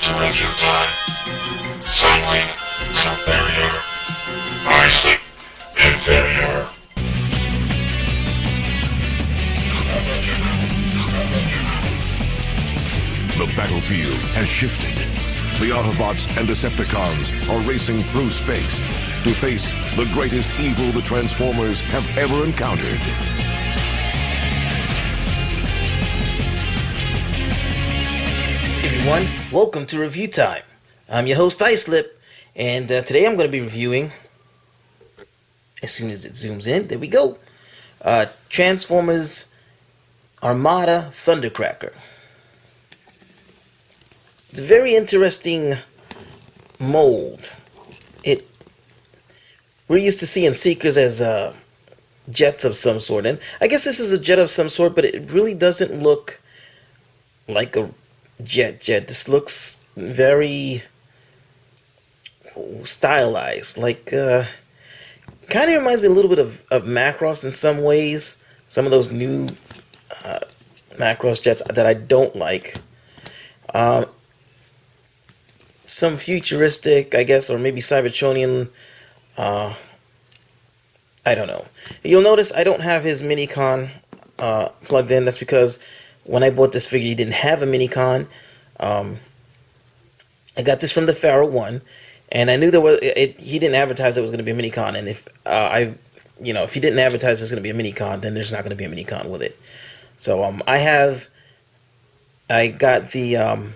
to review time. Signaling, superior. Isaac, inferior. The battlefield has shifted. The Autobots and Decepticons are racing through space to face the greatest evil the Transformers have ever encountered. Everyone, welcome to Review Time. I'm your host Icelip, and today I'm going to be reviewing, as soon as it zooms in, there we go, Transformers Armada Thundercracker. It's a very interesting mold. We're used to seeing Seekers as jets of some sort, and I guess this is a jet of some sort, but it really doesn't look like a jet. This looks very stylized, like kind of reminds me a little bit of Macross in some ways. Some of those new Macross jets that I don't like. Some futuristic, I guess, or maybe Cybertronian. I don't know. You'll notice I don't have his Minicon plugged in. That's because when I bought this figure, he didn't have a Minicon. I got this from the Pharaoh one, and I knew there was. He didn't advertise there was going to be a Minicon, and if if he didn't advertise there's going to be a Minicon, then there's not going to be a Minicon with it. So I got the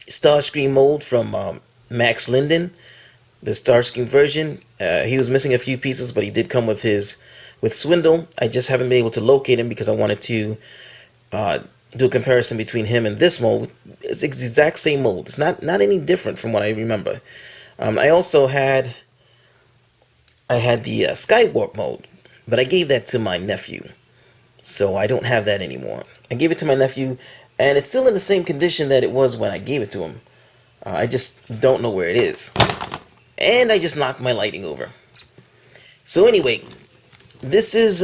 Starscream mold from Max Linden, the Starscream version. He was missing a few pieces, but he did come with Swindle. I just haven't been able to locate him because I wanted to do a comparison between him and this mold. It's the exact same mold. It's not any different from what I remember. I also had the Skywarp mold, but I gave that to my nephew, so I don't have that anymore. I gave it to my nephew, and it's still in the same condition that it was when I gave it to him. I just don't know where it is. And I just knocked my lighting over. So anyway, this is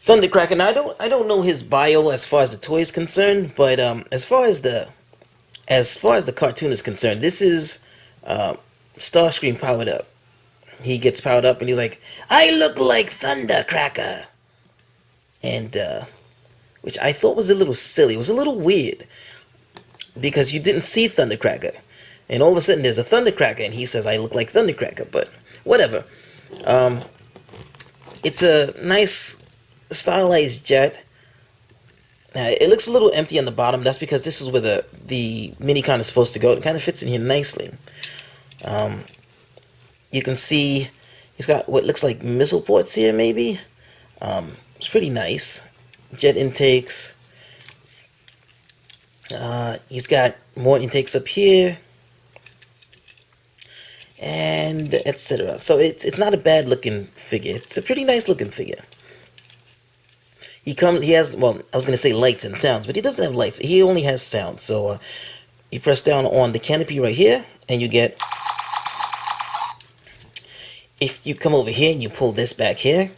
Thundercracker. Now I don't know his bio as far as the toy is concerned, but as far as the cartoon is concerned, this is Starscream powered up. He gets powered up and he's like, "I look like Thundercracker," and which I thought was a little silly. It was a little weird because you didn't see Thundercracker. And all of a sudden, there's a Thundercracker, and he says, "I look like Thundercracker," but whatever. It's a nice, stylized jet. It looks a little empty on the bottom. That's because this is where the Minicon is supposed to go. It kind of fits in here nicely. You can see he's got what looks like missile ports here, maybe. It's pretty nice. Jet intakes. He's got more intakes up here, and etc. So it's not a bad looking figure. It's a pretty nice looking figure. He has, well, I was going to say lights and sounds, but he doesn't have lights. He only has sounds. So you press down on the canopy right here, and you get, if you come over here and you pull this back here,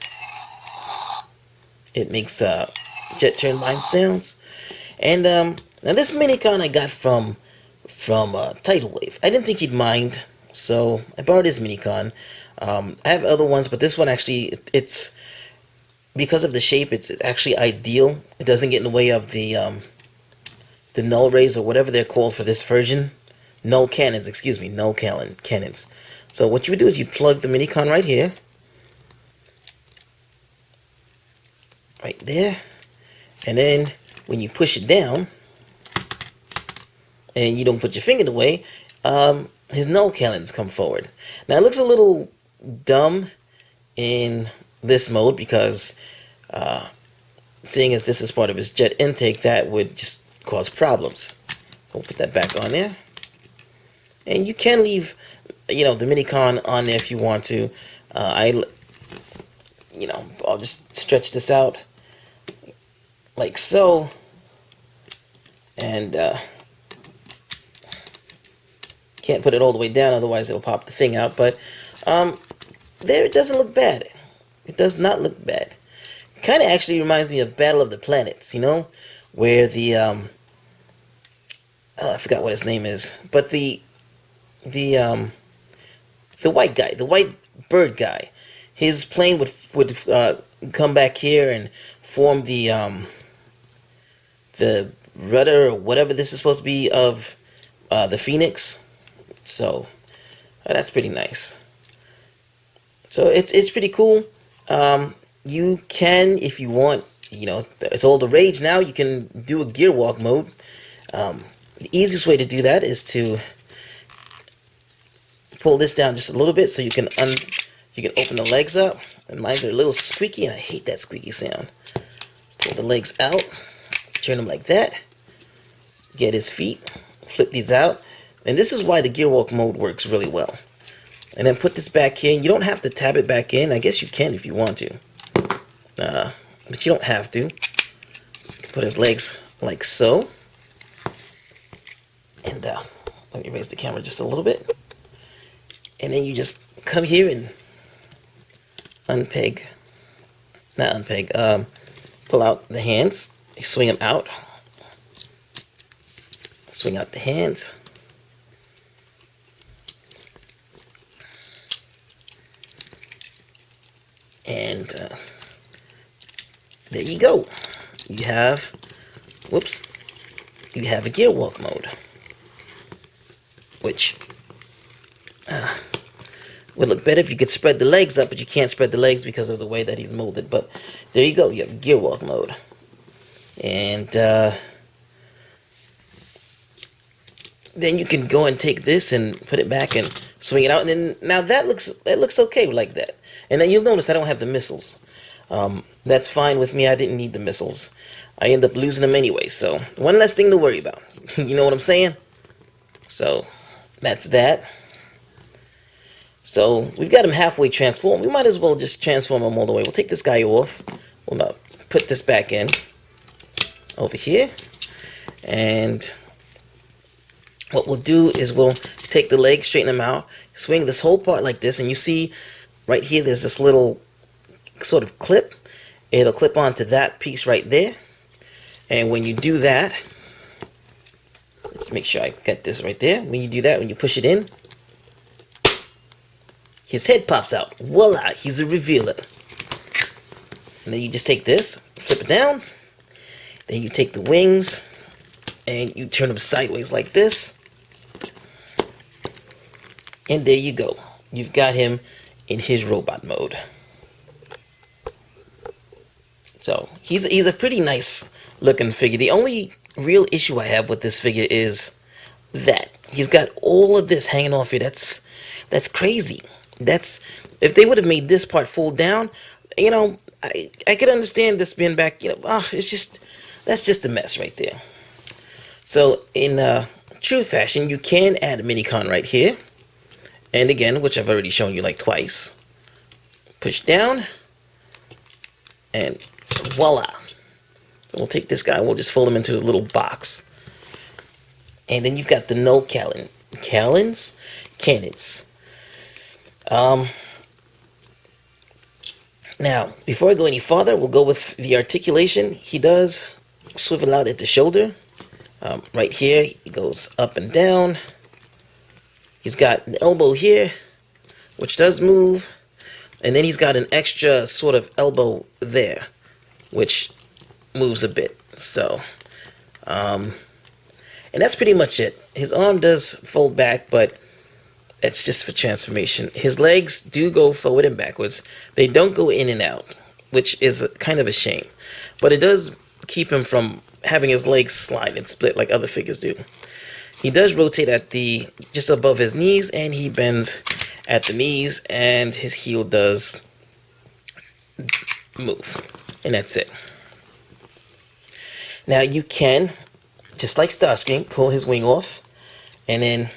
it makes jet turbine sounds. And now this Minicon I got from Tidal Wave. I didn't think he'd mind, so I borrowed his Minicon. I have other ones, but this one actually, it's because of the shape, it's actually ideal. It doesn't get in the way of the null rays or whatever they're called for this version. Null cannons, excuse me, null cannons. So what you would do is you plug the Minicon right here, right there, and then when you push it down and you don't put your finger in the way, his null cannons come forward. Now it looks a little dumb in this mode because seeing as this is part of his jet intake, that would just cause problems. We'll put that back on there, and you can leave the Minicon on there if you want to. I'll just stretch this out like so, and can't put it all the way down, otherwise it'll pop the thing out. But there, it doesn't look bad. It does not look bad. It kind of actually reminds me of Battle of the Planets, where the I forgot what his name is, but the white guy, the white bird guy, his plane would come back here and form the rudder or whatever this is supposed to be of the Phoenix. So that's pretty nice. So it's pretty cool. You can, if you want, you know, it's all the rage now. You can do a gear walk mode. The easiest way to do that is to pull this down just a little bit so you can open the legs up. And mine are a little squeaky, and I hate that squeaky sound. Pull the legs out, turn them like that. Get his feet, flip these out, and this is why the gear walk mode works really well. And then put this back in. You don't have to tab it back in. I guess you can if you want to, but you don't have to. You can put his legs like so. And let me raise the camera just a little bit. And then you just come here and pull out the hands. You swing them out. Swing out the hands. And there you go. You have, you have a gear walk mode. Which would look better if you could spread the legs up, but you can't spread the legs because of the way that he's molded. But there you go. You have gear walk mode. And then you can go and take this and put it back and swing it out. And then now that looks okay like that. And then you'll notice I don't have the missiles. That's fine with me. I didn't need the missiles. I end up losing them anyway. So one less thing to worry about. You know what I'm saying? So that's that. So we've got him halfway transformed. We might as well just transform him all the way. We'll take this guy off. We'll now put this back in over here. And what we'll do is we'll take the legs, straighten them out, swing this whole part like this, and you see right here there's this little sort of clip. It'll clip onto that piece right there. And when you do that, let's make sure I get this right there. When you do that, when you push it in, his head pops out. Voila, he's a revealer. And then you just take this, flip it down. Then you take the wings and you turn them sideways like this. And there you go. You've got him in his robot mode. So he's a pretty nice looking figure. The only real issue I have with this figure is that he's got all of this hanging off here. That's crazy. If they would have made this part fold down, you know, I could understand this being back, you know, that's just a mess right there. So in true fashion, you can add a Minicon right here. And again, which I've already shown you like twice. Push down. And voila. So we'll take this guy and we'll just fold him into a little box. And then you've got the no cannons. Now, before I go any farther, we'll go with the articulation. He does swivel out at the shoulder. Right here, he goes up and down. He's got an elbow here, which does move. And then he's got an extra sort of elbow there, which moves a bit. So, and that's pretty much it. His arm does fold back, but it's just for transformation. His legs do go forward and backwards. They don't go in and out, which is kind of a shame. But it does keep him from having his legs slide and split like other figures do. He does rotate at just above his knees, and he bends at the knees, and his heel does move. And that's it. Now you can, just like Starscream, pull his wing off, and then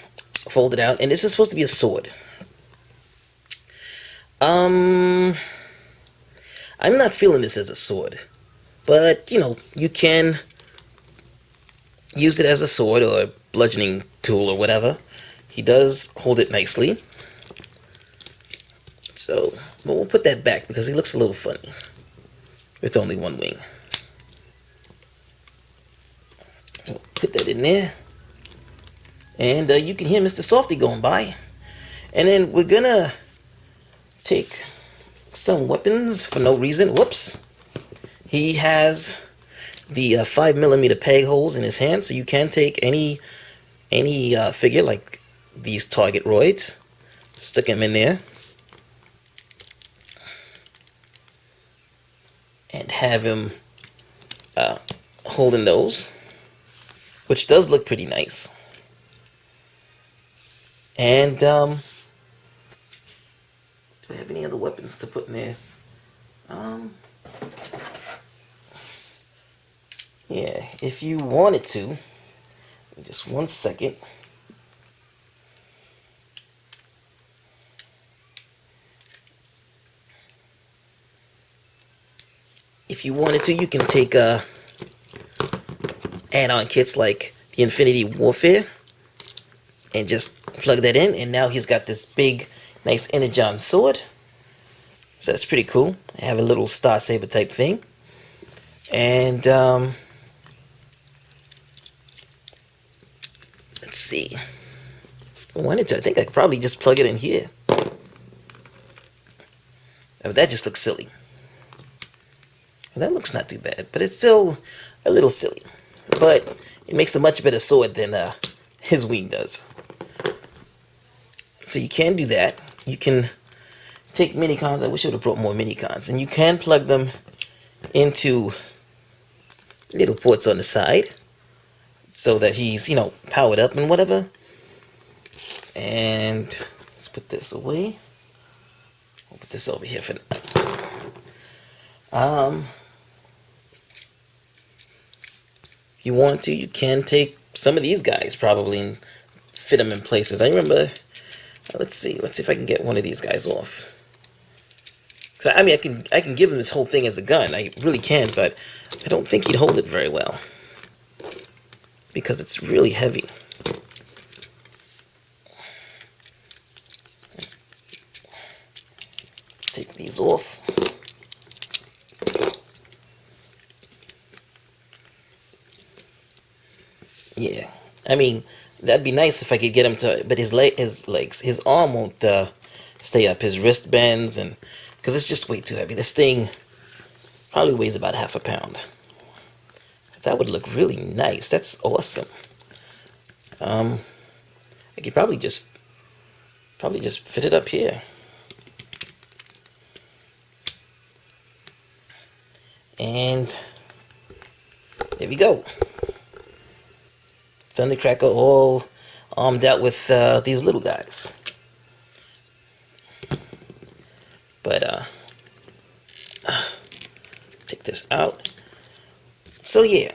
fold it out. And this is supposed to be a sword. I'm not feeling this as a sword. But, you know, you can use it as a sword or a bludgeoning tool or whatever. He does hold it nicely. So, but we'll put that back because he looks a little funny with only one wing. So put that in there. And you can hear Mr. Softy going by. And then we're gonna take some weapons for no reason. Whoops. He has the 5mm peg holes in his hand, so you can take any figure like these target roids, stick them in there, and have him holding those, which does look pretty nice. And do I have any other weapons to put in there? Yeah, if you wanted to, just 1 second. If you wanted to, you can take add-on kits like the Infinity Warfare and just plug that in, and now he's got this big, nice Energon Sword. So that's pretty cool. I have a little Star Saber type thing. And let's see. If I wanted to, I think I could probably just plug it in here. Oh, that just looks silly. That looks not too bad, but it's still a little silly. But it makes a much better sword than his wing does. So you can do that. You can take minicons. I wish I would have brought more minicons. And you can plug them into little ports on the side so that he's, you know, powered up and whatever. And let's put this away. I'll put this over here for now. If you want to, you can take some of these guys probably and fit them in places. I remember, let's see if I can get one of these guys off. So, I mean, I can give him this whole thing as a gun. I really can, but I don't think he'd hold it very well because it's really heavy. Take these off. Yeah, I mean, that'd be nice if I could get him to, but his legs, his arm won't stay up. His wrist bends, and because it's just way too heavy. This thing probably weighs about half a pound. That would look really nice. That's awesome. I could probably just fit it up here. And there we go. Thundercracker all armed out with these little guys. But take this out. So yeah,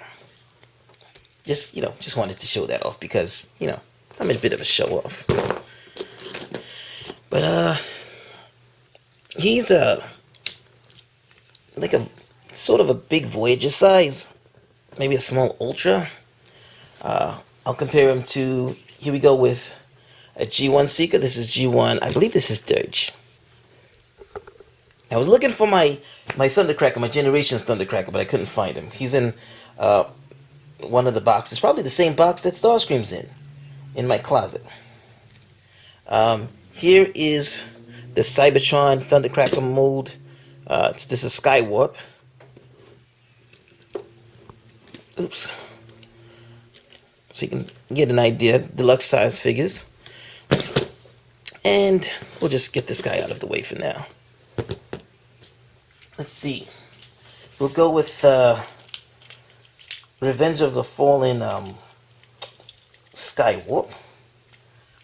just wanted to show that off because I'm a bit of a show off. But he's like a sort of a big Voyager size, maybe a small Ultra. I'll compare him to, here we go with a G1 Seeker. This is G1, I believe this is Dirge. I was looking for my Thundercracker, my Generations Thundercracker, but I couldn't find him. He's in one of the boxes, probably the same box that Starscream's in my closet. Here is the Cybertron Thundercracker mold. This is Skywarp. Oops. So you can get an idea, deluxe size figures. And we'll just get this guy out of the way for now. Let's see. We'll go with Revenge of the Fallen Skywarp,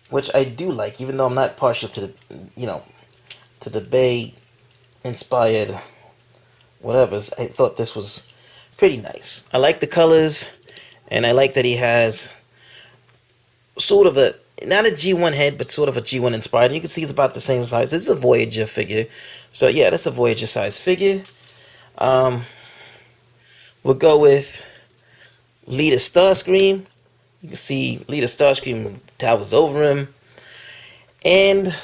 which I do like, even though I'm not partial to the Bay inspired whatevers. I thought this was pretty nice. I like the colors. And I like that he has sort of a, not a G1 head, but sort of a G1 inspired. And you can see it's about the same size. This is a Voyager figure. So yeah, that's a Voyager size figure. We'll go with Leader Starscream. You can see Leader Starscream towers over him. And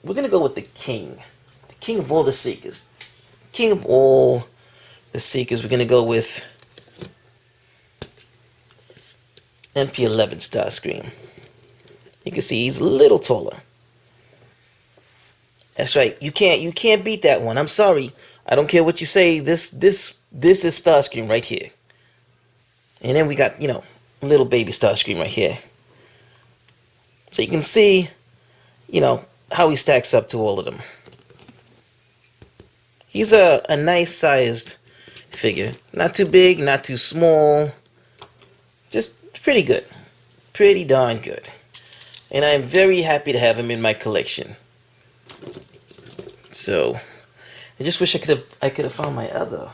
we're going to go with the King. The King of all the Seekers. King of all the Seekers. We're going to go with MP11 Starscream. You can see he's a little taller. That's right. You can't beat that one. I'm sorry. I don't care what you say. This is Starscream right here. And then we got, little baby Starscream right here. So you can see, how he stacks up to all of them. He's a nice sized figure. Not too big, not too small. Just pretty good. Pretty darn good. And I'm very happy to have him in my collection. So, I just wish I could have found my other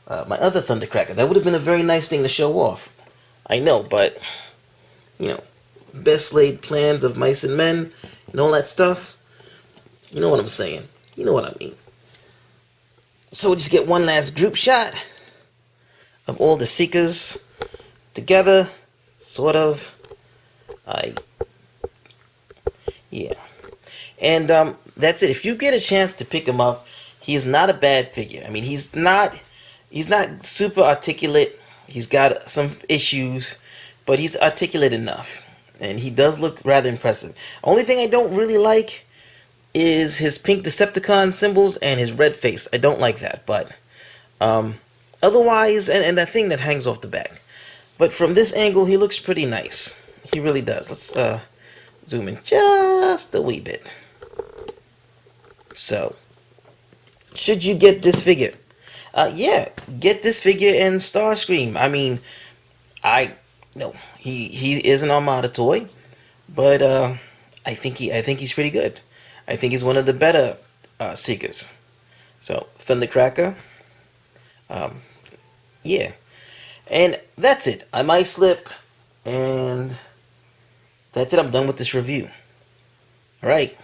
Thundercracker. That would have been a very nice thing to show off. I know, but best laid plans of mice and men and all that stuff. You know what I'm saying? You know what I mean. So we'll just get one last group shot of all the Seekers together, sort of. Yeah. And that's it. If you get a chance to pick him up, he's not a bad figure. I mean, he's not super articulate. He's got some issues, but he's articulate enough. And he does look rather impressive. Only thing I don't really like is his pink Decepticon symbols and his red face. I don't like that, but otherwise, and that thing that hangs off the back. But from this angle, he looks pretty nice. He really does. Let's zoom in just a wee bit. So, should you get this figure? Yeah, get this figure in Starscream. I mean, he is an Armada toy, but I think he's pretty good. I think he's one of the better Seekers. So, Thundercracker. Yeah. And that's it. I might slip, and that's it. I'm done with this review. Alright.